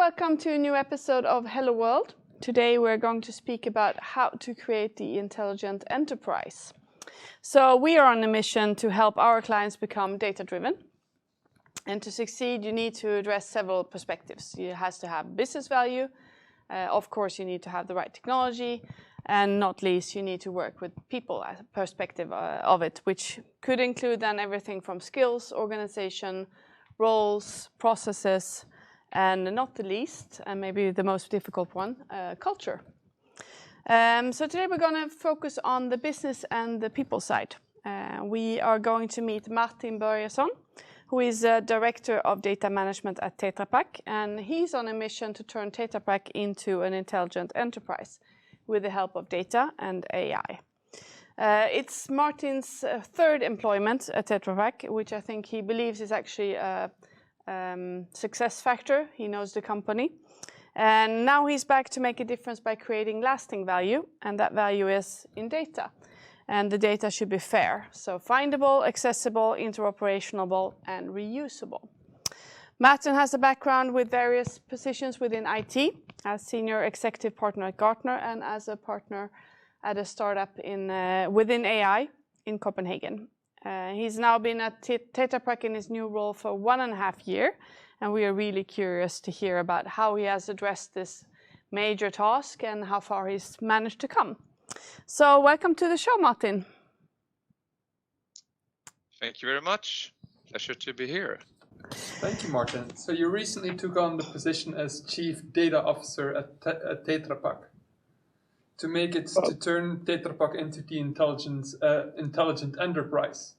welcome to a new episode of Hello World. Today we're going to speak about how to create the intelligent enterprise. So we are on a mission to help our clients become data-driven. And to succeed, you need to address several perspectives. It has to have business value. Of course, you need to have the right technology. And not least, you need to work with people as a perspective of it, which could include then everything from skills, organization, roles, processes, and not the least, and maybe the most difficult one, culture. So today we're going to focus on the business and the people side. We are going to meet Martin Börjesson, who is Director of Data Management at Tetra Pak, and he's on a mission to turn Tetra Pak into an intelligent enterprise with the help of data and AI. It's Martin's third employment at Tetra Pak, which I think he believes is actually a success factor. He knows the company. And now he's back to make a difference by creating lasting value, and that value is in data. And the data should be fair, so findable, accessible, interoperationable, and reusable. Martin has a background with various positions within IT, as Senior Executive Partner at Gartner and as a partner at a startup within AI in Copenhagen. He's now been at Tetra Pak in his new role for 1.5 years, and we are really curious to hear about how he has addressed this major task and how far he's managed to come. So welcome to the show, Martin. Thank you very much. Pleasure to be here. Thank you, Martin. So you recently took on the position as Chief Data Officer at Tetra Pak to turn Tetra Pak into the intelligent enterprise.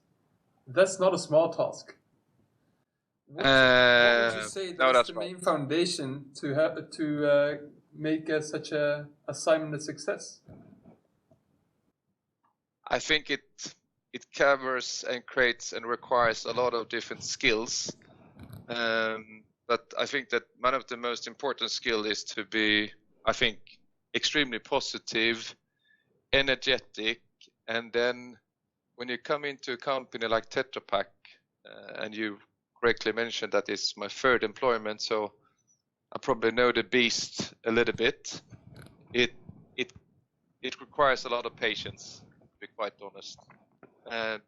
That's not a small task. What would you say that's the main foundation to make such a assignment a success? I think it covers and creates and requires a lot of different skills. But I think that one of the most important skills is to be, I think, extremely positive, energetic, and then when you come into a company like Tetra Pak, and you correctly mentioned that it's my third employment, so I probably know the beast a little bit. It requires a lot of patience, to be quite honest,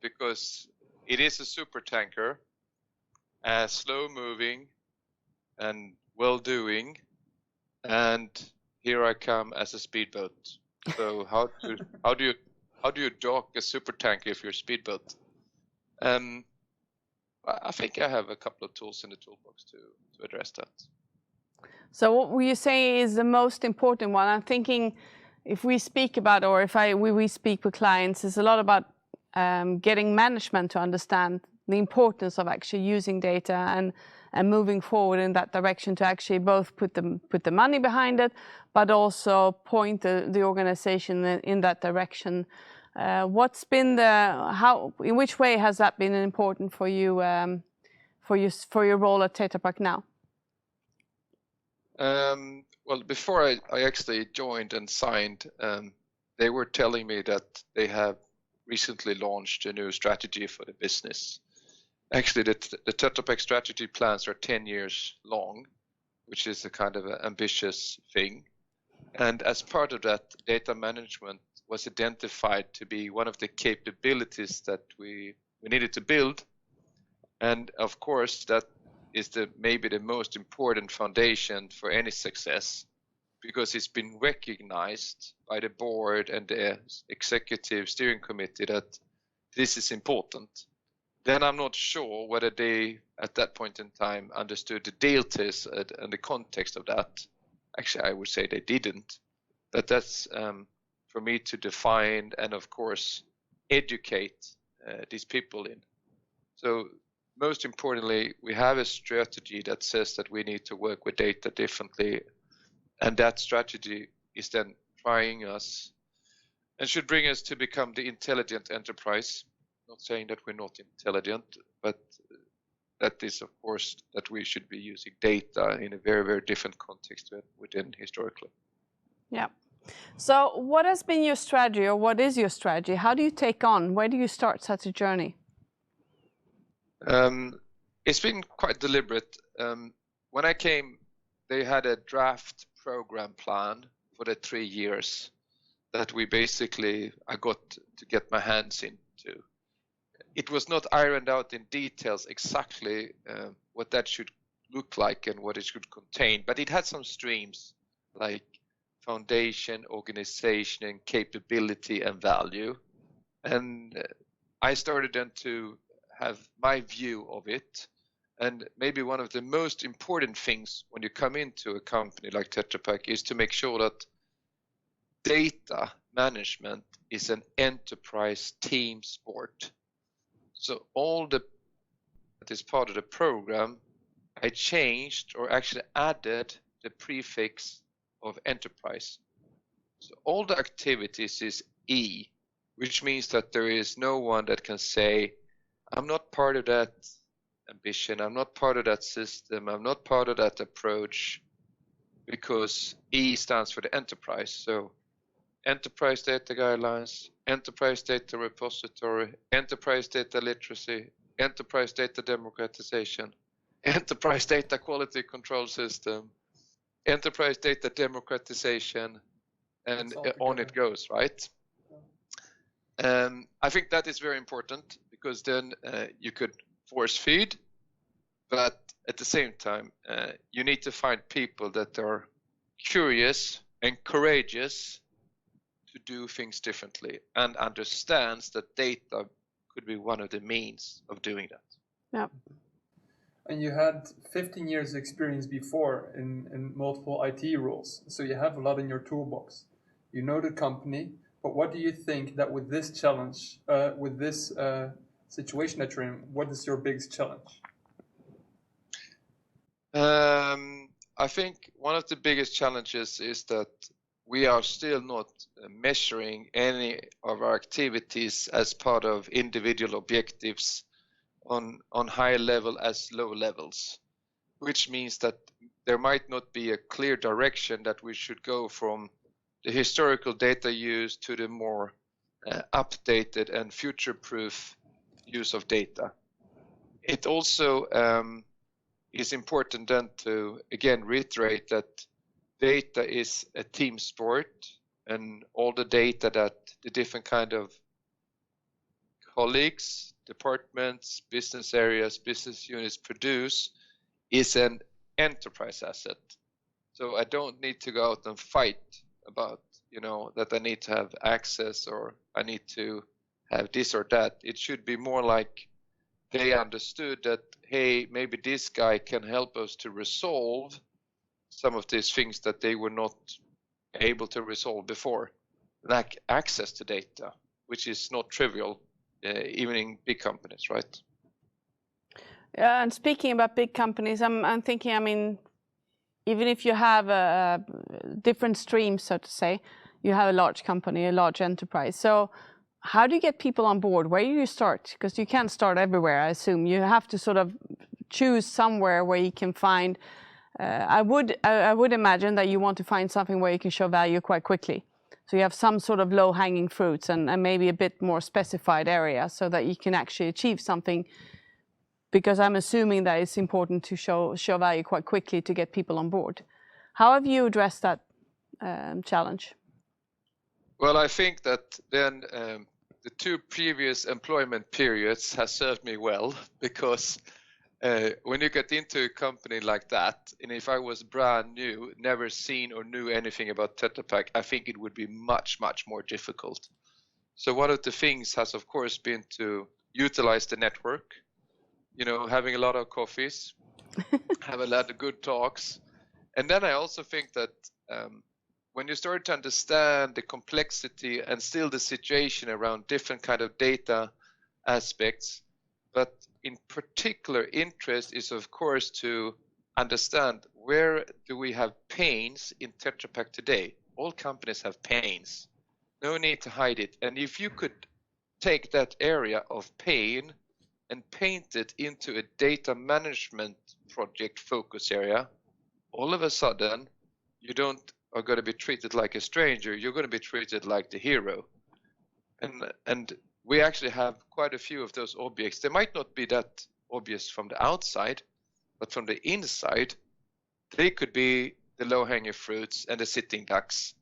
because it is a super tanker, slow moving and well doing, and here I come as a speedboat. So how do you dock a super tanker if you're a speedboat? I think I have a couple of tools in the toolbox to address that. So what would you say is the most important one? I'm thinking if we speak about, or if we speak with clients, it's a lot about getting management to understand the importance of actually using data and moving forward in that direction to actually both put the money behind it, but also point the organization in that direction. What's been in which way has that been important for you, for your role at Tetra Pak now? Well, before I actually joined and signed, they were telling me that they have recently launched a new strategy for the business. Actually, the Tetra Pak strategy plans are 10 years long, which is a kind of an ambitious thing. And as part of that, data management was identified to be one of the capabilities that we needed to build. And of course, that is maybe the most important foundation for any success, because it's been recognized by the board and the executive steering committee that this is important. Then I'm not sure whether they, at that point in time, understood the deltas and the context of that. Actually, I would say they didn't. But that's for me to define and, of course, educate these people in. So most importantly, we have a strategy that says that we need to work with data differently. And that strategy is then trying us and should bring us to become the intelligent enterprise. Not saying that we're not intelligent, but that is, of course, that we should be using data in a very, very different context within historically. Yeah. So what has been your strategy, or what is your strategy? How do you take on? Where do you start such a journey? It's been quite deliberate. When I came, they had a draft program plan for the 3 years that I got to get my hands into. It was not ironed out in details exactly what that should look like and what it should contain, but it had some streams like foundation, organization, and capability and value. And I started then to have my view of it. And maybe one of the most important things when you come into a company like Tetra Pak is to make sure that data management is an enterprise team sport. So that is part of the program, I changed or actually added the prefix of enterprise. So all the activities is E, which means that there is no one that can say, I'm not part of that ambition, I'm not part of that system, I'm not part of that approach, because E stands for the enterprise. So enterprise data guidelines, enterprise data repository, enterprise data literacy, enterprise data democratization, enterprise data quality control system, enterprise data democratization, and on it goes, right? I think that is very important, because then you could force feed, but at the same time, you need to find people that are curious and courageous to do things differently and understands that data could be one of the means of doing that. Yeah. And you had 15 years experience before in multiple IT roles, so you have a lot in your toolbox. You know the company, but what do you think that with this challenge, with this situation that you're in, what is your biggest challenge? I think one of the biggest challenges is that we are still not measuring any of our activities as part of individual objectives on high level as low levels, which means that there might not be a clear direction that we should go from the historical data use to the more updated and future-proof use of data. It also is important then to again reiterate that data is a team sport, and all the data that the different kind of colleagues, departments, business areas, business units produce is an enterprise asset. So I don't need to go out and fight about, that I need to have access or I need to have this or that. It should be more like they understood that, hey, maybe this guy can help us to resolve some of these things that they were not able to resolve before, like access to data, which is not trivial, even in big companies, right? Yeah, and speaking about big companies, I'm thinking, even if you have different streams, so to say, you have a large company, a large enterprise. So how do you get people on board? Where do you start? Because you can't start everywhere, I assume. You have to sort of choose somewhere where you can find. I would imagine that you want to find something where you can show value quite quickly. So you have some sort of low-hanging fruits and maybe a bit more specified area so that you can actually achieve something. Because I'm assuming that it's important to show value quite quickly to get people on board. How have you addressed that challenge? Well, I think that then the 2 previous employment periods has served me well, because when you get into a company like that, and if I was brand new, never seen or knew anything about Tetra Pak, I think it would be much, much more difficult. So one of the things has, of course, been to utilize the network, having a lot of coffees, have a lot of good talks. And then I also think that when you start to understand the complexity and still the situation around different kind of data aspects, but in particular interest is, of course, to understand where do we have pains in Tetra Pak today. All companies have pains. No need to hide it. And if you could take that area of pain and paint it into a data management project focus area, all of a sudden you are going to be treated like a stranger. You're going to be treated like the hero. And we actually have quite a few of those objects. They might not be that obvious from the outside, but from the inside, They could be the low-hanging fruits and the sitting ducks.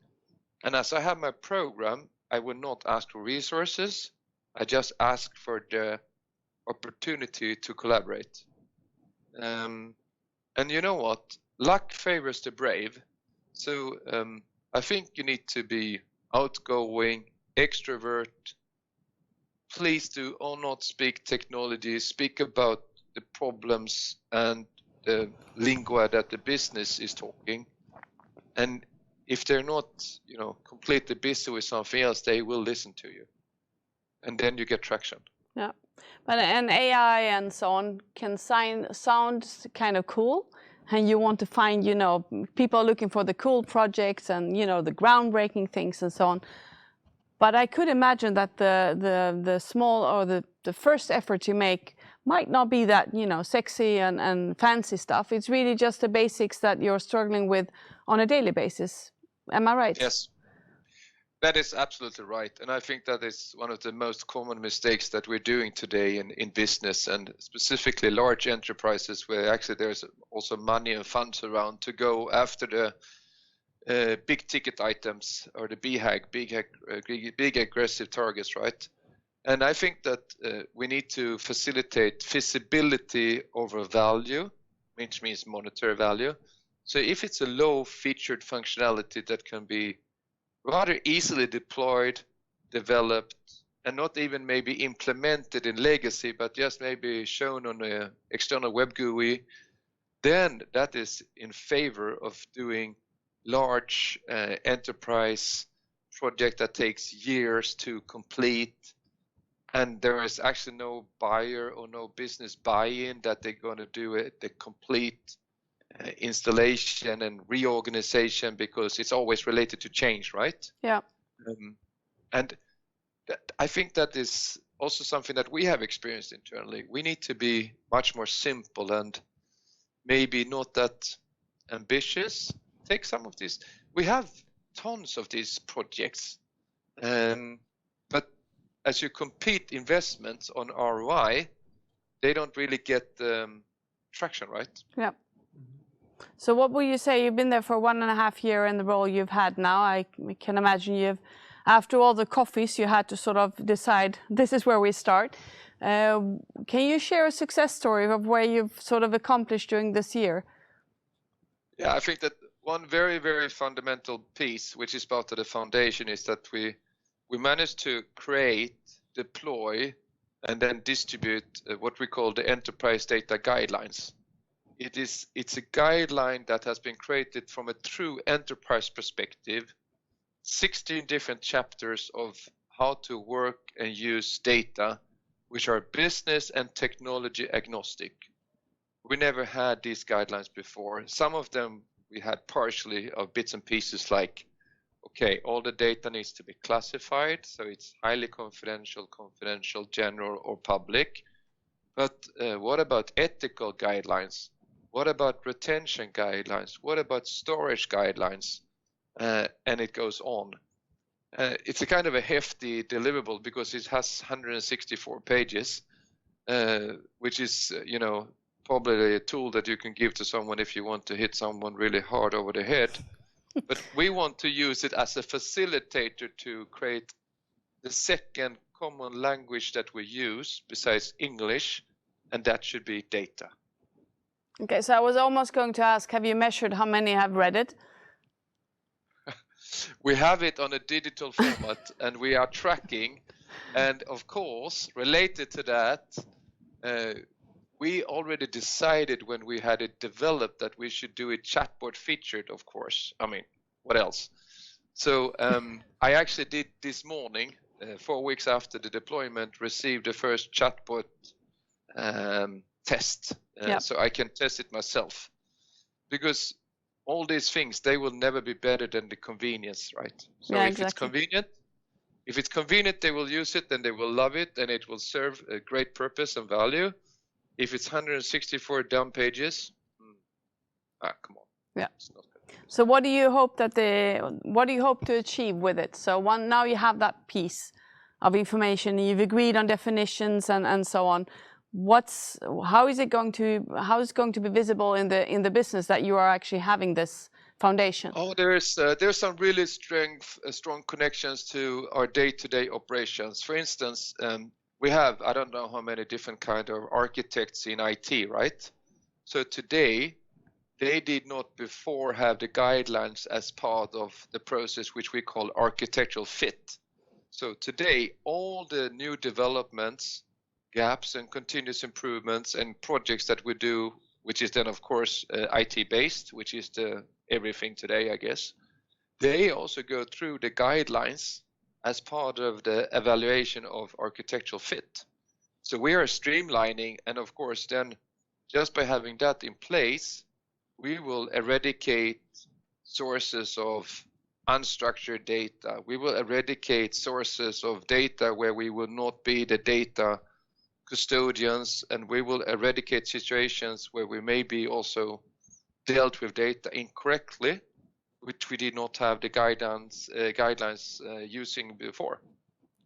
And as I have my program, I will not ask for resources. I just ask for the opportunity to collaborate. And you know what? Luck favors the brave. So I think you need to be outgoing, extrovert. Please do not speak technology. Speak about the problems and the lingua that the business is talking. And if they're not, completely busy with something else, they will listen to you. And then you get traction. Yeah. But an AI and so on can sound kind of cool. And you want to find, people looking for the cool projects and, the groundbreaking things and so on. But I could imagine that the small or the first effort you make might not be that, sexy and fancy stuff. It's really just the basics that you're struggling with on a daily basis. Am I right? Yes, that is absolutely right. And I think that is one of the most common mistakes that we're doing today in business, and specifically large enterprises where actually there's also money and funds around to go after the big ticket items or the big aggressive targets, right? And I think that we need to facilitate visibility over value, which means monetary value. So if it's a low featured functionality that can be rather easily deployed, developed, and not even maybe implemented in legacy, but just maybe shown on an external web GUI, then that is in favor of doing large enterprise project that takes years to complete, and there is actually no buyer or no business buy-in that they're going to do the complete installation and reorganization, because it's always related to change, right? Yeah. And I think that is also something that we have experienced internally. We need to be much more simple and maybe not that ambitious. Take some of these. We have tons of these projects, but as you compete investments on ROI, they don't really get traction, right? Yeah. So what will you say? You've been there for 1.5 years in the role you've had now. I can imagine after all the coffees, you had to sort of decide, this is where we start. Can you share a success story of where you've sort of accomplished during this year? Yeah, I think that one very, very fundamental piece, which is part of the foundation, is that we managed to create, deploy, and then distribute what we call the enterprise data guidelines. It's a guideline that has been created from a true enterprise perspective, 16 different chapters of how to work and use data, which are business and technology agnostic. We never had these guidelines before. Some of them we had partially of bits and pieces, like, okay, all the data needs to be classified, so it's highly confidential, general, or public. But what about ethical guidelines? What about retention guidelines? What about storage guidelines? And it goes on. It's a kind of a hefty deliverable because it has 164 pages, which is, probably a tool that you can give to someone if you want to hit someone really hard over the head. But we want to use it as a facilitator to create the second common language that we use besides English, and that should be data. Okay, so I was almost going to ask, have you measured how many have read it? We have it on a digital format and we are tracking. And of course, related to that, we already decided when we had it developed that we should do it chatbot featured, of course. I mean, what else? So I actually did this morning, 4 weeks after the deployment, received the first chatbot test. Yep. So I can test it myself. Because all these things, they will never be better than the convenience, right? So yeah, if exactly. If it's convenient, they will use it and they will love it and it will serve a great purpose and value. If it's 164 dumb pages, come on. Yeah. It's not good. So what do you hope to achieve with it? So now you have that piece of information, you've agreed on definitions and so on. how is it going to be visible in the business that you are actually having this foundation? Oh, there's some really strong connections to our day-to-day operations. For instance, we have, I don't know how many different kind of architects in IT, right? So today, they did not before have the guidelines as part of the process, which we call architectural fit. So today, all the new developments, gaps and continuous improvements and projects that we do, which is then of course IT-based, which is everything today, I guess, they also go through the guidelines as part of the evaluation of architectural fit. So we are streamlining, and of course then just by having that in place, we will eradicate sources of unstructured data. We will eradicate sources of data where we will not be the data custodians, and we will eradicate situations where we maybe also dealt with data incorrectly, which we did not have the guidelines using before.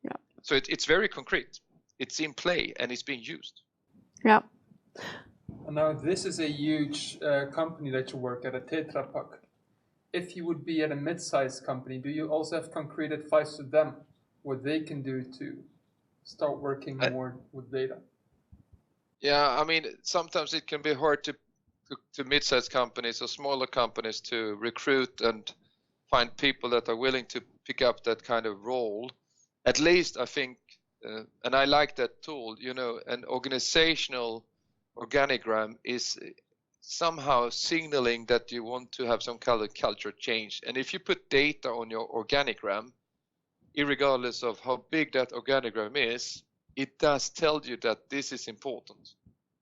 Yeah. So it's very concrete. It's in play and it's being used. Yeah. And now this is a huge company that you work at Tetra Pak. If you would be at a mid-sized company, do you also have concrete advice to them, what they can do to start working more with data? Yeah, I mean, sometimes it can be hard to mid-sized companies or smaller companies to recruit and find people that are willing to pick up that kind of role. At least I think, and I like that tool, an organizational organigram is somehow signaling that you want to have some kind of culture change. And if you put data on your organigram, irregardless of how big that organigram is, it does tell you that this is important.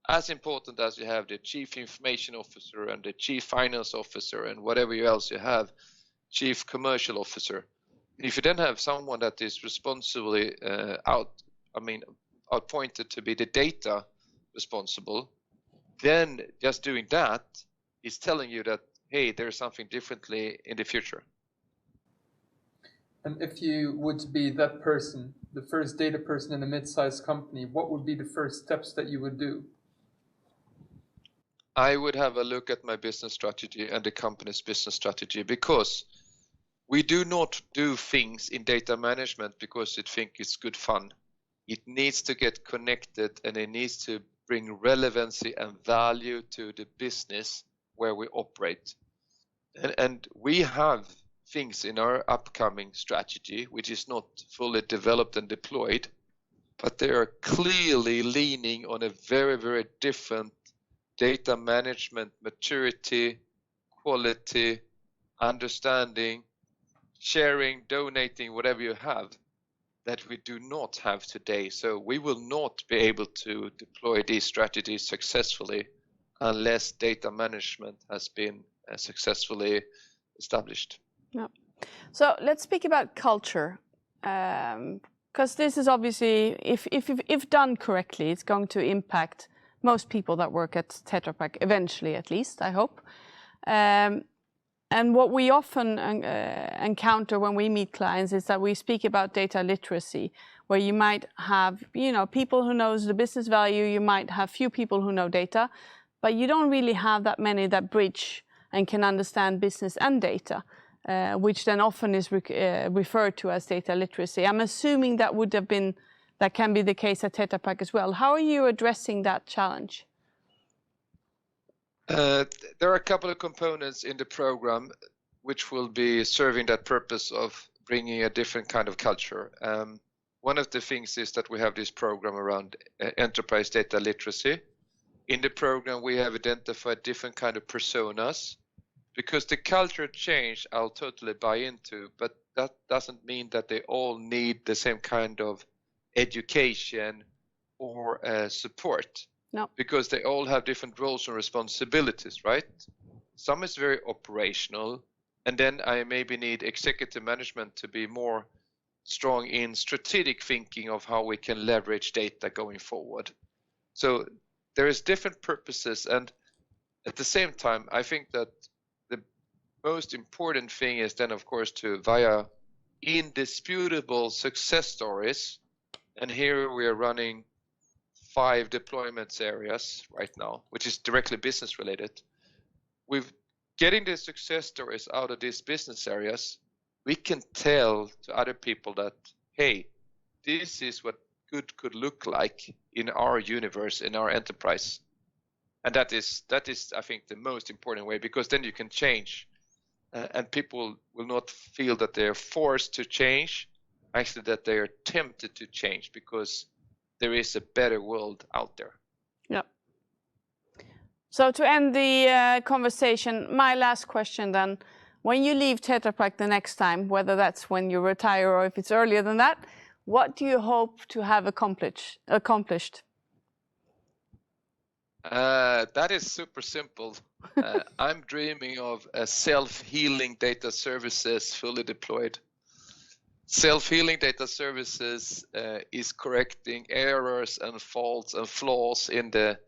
As important as you have the chief information officer and the chief finance officer and whatever else you have, chief commercial officer. If you then have someone that is responsibly outpointed to be the data responsible, then just doing that is telling you that, hey, there's something differently in the future. And if you would be that person, the first data person in a mid-sized company, what would be the first steps that you would do? I would have a look at my business strategy and the company's business strategy, because we do not do things in data management because we think it's good fun. It needs to get connected and it needs to bring relevancy and value to the business where we operate. And we have things in our upcoming strategy which is not fully developed and deployed, but they are clearly leaning on a very, very different data management maturity, quality, understanding, sharing, donating, whatever you have, that we do not have today. So we will not be able to deploy these strategies successfully unless data management has been successfully established. Yeah. So let's speak about culture, because this is obviously, if done correctly, it's going to impact most people that work at Tetra Pak eventually, at least, I hope. And what we often encounter when we meet clients is that we speak about data literacy, where you might have, people who knows the business value, you might have few people who know data, but you don't really have that many that bridge and can understand business and data, which then often is referred to as data literacy. I'm assuming that can be the case at Tetra Pak as well. How are you addressing that challenge? There are a couple of components in the program which will be serving that purpose of bringing a different kind of culture. One of the things is that we have this program around enterprise data literacy. In the program, we have identified different kind of personas, because the culture change I'll totally buy into, but that doesn't mean that they all need the same kind of education or support. No. Because they all have different roles and responsibilities, right? Some is very operational, and then I maybe need executive management to be more strong in strategic thinking of how we can leverage data going forward. So there is different purposes, and at the same time, I think that the most important thing is then, of course, to via indisputable success stories, and here we are running 5 deployment areas right now, which is directly business related. With getting the success stories out of these business areas, we can tell to other people that, hey, this is what good could look like in our universe, in our enterprise. And that is, I think, the most important way, because then you can change and people will not feel that they're forced to change, actually that they are tempted to change because there is a better world out there. Yeah. So to end the conversation, my last question then, when you leave Tetra Pak the next time, whether that's when you retire or if it's earlier than that, what do you hope to have accomplished? That is super simple. I'm dreaming of a self-healing data services fully deployed. Self-healing data services is correcting errors and faults and flaws in the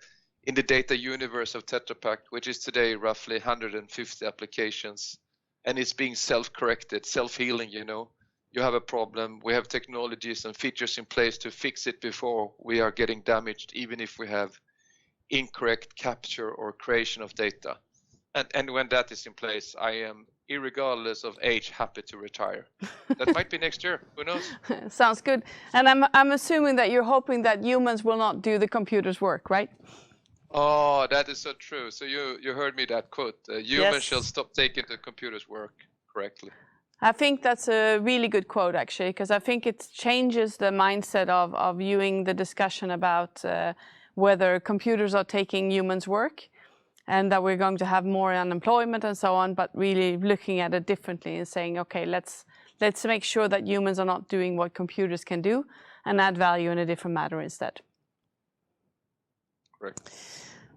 data universe of Tetra Pak, which is today roughly 150 applications, and it's being self-corrected, self-healing. You have a problem, we have technologies and features in place to fix it before we are getting damaged, even if we have incorrect capture or creation of data. And when that is in place, I am, irregardless of age, happy to retire. That might be next year, who knows? Sounds good. And I'm assuming that you're hoping that humans will not do the computer's work, right? Oh, that is so true. So you heard me that quote, humans shall stop taking the computer's work correctly. I think that's a really good quote, actually, because I think it changes the mindset of viewing the discussion about whether computers are taking humans' work and that we're going to have more unemployment and so on, but really looking at it differently and saying, okay, let's make sure that humans are not doing what computers can do and add value in a different manner instead. Correct.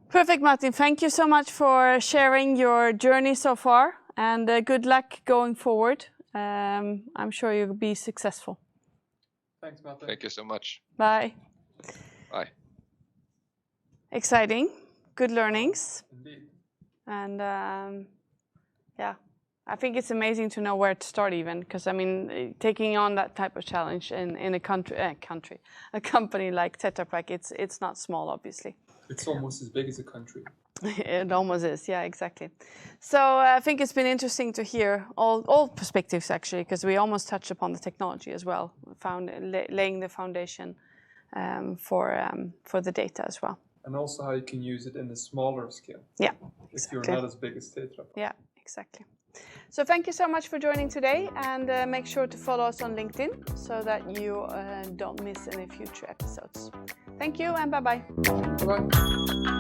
Perfect, Martin. Thank you so much for sharing your journey so far, and good luck going forward. I'm sure you'll be successful. Thanks, Martin. Thank you so much. Bye. Bye. Exciting, good learnings. Indeed. And yeah, I think it's amazing to know where to start even, because I mean, taking on that type of challenge in a company like Tetra Pak, it's not small, obviously. It's almost as big as a country. It almost is, yeah, exactly. So I think it's been interesting to hear all perspectives, actually, because we almost touched upon the technology as well, laying the foundation for the data as well. And also how you can use it in a smaller scale. Yeah, if exactly. you're not as big as Tetra Pak. Yeah, exactly. So thank you so much for joining today, and make sure to follow us on LinkedIn so that you don't miss any future episodes. Thank you, and bye-bye. Bye-bye.